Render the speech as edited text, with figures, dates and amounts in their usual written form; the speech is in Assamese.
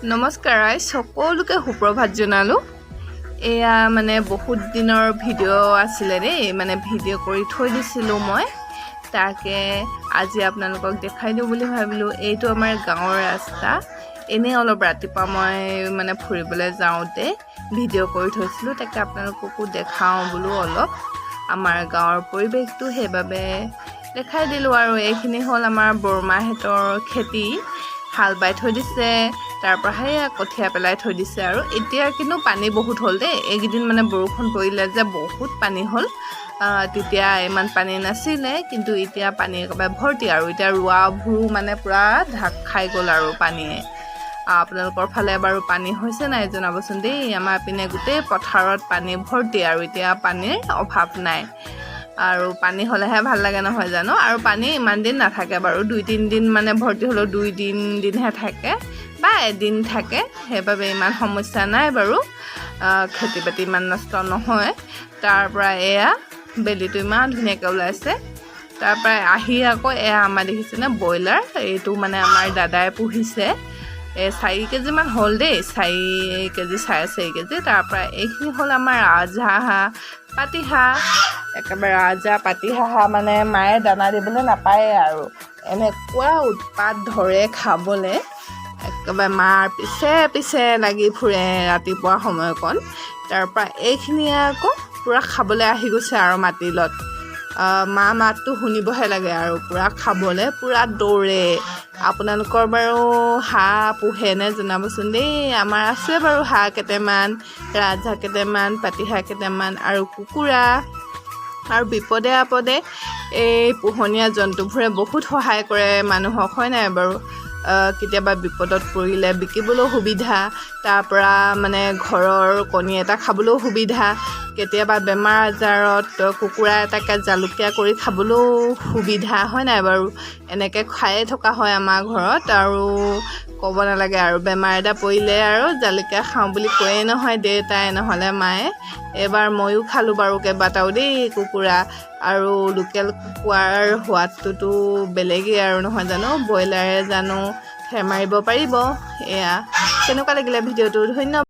নমস্কাৰ সকলোকে সুপ্ৰভাত জনালো। এয়া মানে বহুত দিনৰ ভিডিঅ' আছিলে দেই, মানে ভিডিঅ' কৰি থৈ দিছিলোঁ মই, তাকে আজি আপোনালোকক দেখাই দিওঁ বুলি ভাবিলোঁ। এইটো আমাৰ গাঁৱৰ ৰাস্তা। এনেই অলপ ৰাতিপুৱা মই মানে ফুৰিবলৈ যাওঁতে ভিডিঅ' কৰি থৈছিলোঁ, তাকে আপোনালোককো দেখাওঁ বোলো অলপ আমাৰ গাঁৱৰ পৰিৱেশটো, সেইবাবে দেখাই দিলোঁ। আৰু এইখিনি হ'ল আমাৰ বৰমাহঁতৰ খেতি, হাল বাই থৈ দিছে, তাৰ পৰা সেয়া কঠীয়া পেলাই থৈ দিছে। আৰু এতিয়া কিন্তু পানী বহুত হ'ল দেই, এইকেইদিন মানে বৰষুণ পৰিলে যে বহুত পানী হ'ল। তেতিয়া ইমান পানী নাছিলে, কিন্তু এতিয়া পানী একেবাৰে ভৰ্তি। আৰু এতিয়া ৰোৱাবোৰো মানে পূৰা ঢাক খাই গ'ল আৰু পানীয়ে। আপোনালোকৰ ফালে বাৰু পানী হৈছে নাই জনাবচোন দেই। আমাৰ পিনে গোটেই পথাৰত পানী ভৰ্তি, আৰু এতিয়া পানীৰ অভাৱ নাই। আৰু পানী হ'লেহে ভাল লাগে নহয় জানো। আৰু পানী ইমান দিন নাথাকে বাৰু, 2-3 দিন মানে ভৰ্তি হ'লেও 2-3 দিনহে থাকে বা এদিন থাকে, সেইবাবে ইমান সমস্যা নাই বাৰু। খেতি বাতি ইমান নষ্ট নহয়। তাৰ পৰা এয়া বেলিটো ইমান ধুনীয়াকৈ ওলাইছে। তাৰ পৰা আহি আকৌ এয়া আমাৰ দেখিছেনে ব্ৰইলাৰ, এইটো মানে আমাৰ দাদাই পুহিছে। 4 কেজিমান হ'ল দেই, 4 কেজি 4.5 কেজি। তাৰ পৰা এইখিনি হ'ল আমাৰ ৰাজহাঁহ, পাতিহাঁহ। একেবাৰে ৰাজহাঁহ পাতিহাঁহ মানে মায়ে দানা দিবলৈ নাপায় আৰু এনেকুৱা উৎপাত ধৰে খাবলৈ, একেবাৰে মাৰ পিছে পিছে লাগি ফুৰে ৰাতিপুৱা সময়কণ। তাৰ পৰা এইখিনি আকৌ পূৰা খাবলৈ আহি গৈছে আৰু মাটিলত। মা মাতটো শুনিবহে লাগে আৰু পূৰা খাবলৈ পূৰা দৌৰে। আপোনালোকৰ বাৰু হাঁহ পোহেনে জনাবচোন দেই। আমাৰ আছে বাৰু হাঁহ কেইটামান, ৰাজহাঁহ কেইটামান, পাতিহাঁহ কেইটামান আৰু কুকুৰা। আৰু বিপদে আপদে এই পোহনীয়া জন্তুবোৰে বহুত সহায় কৰে মানুহক, হয় নাই বাৰু। কেতিয়াবা বিপদত পৰিলে বিকিবলৈও সুবিধা, তাৰ পৰা মানে ঘৰৰ কণী এটা খাবলৈও সুবিধা, কেতিয়াবা বেমাৰ আজাৰত কুকুৰা এটাকে জালুকীয়া কৰি খাবলৈও সুবিধা, হয় নাই বাৰু। এনেকৈ খায়ে থকা হয় আমাৰ ঘৰত। আৰু ক'ব নালাগে আৰু বেমাৰ এটা পৰিলে আৰু জালুকীয়া খাওঁ বুলি কৈয়ে নহয় দেউতাই নহ'লে মায়ে। এইবাৰ ময়ো খালোঁ বাৰু কেইবাটাও দেই কুকুৰা। আৰু লোকেল কুকুৰাৰ সোৱাদটোতো বেলেগেই আৰু নহয় জানো, ব্ৰইলাৰে জানো ফেৰ মাৰিব পাৰিব। এয়া কেনেকুৱা লাগিলে ভিডিঅ'টো, ধন্যবাদ।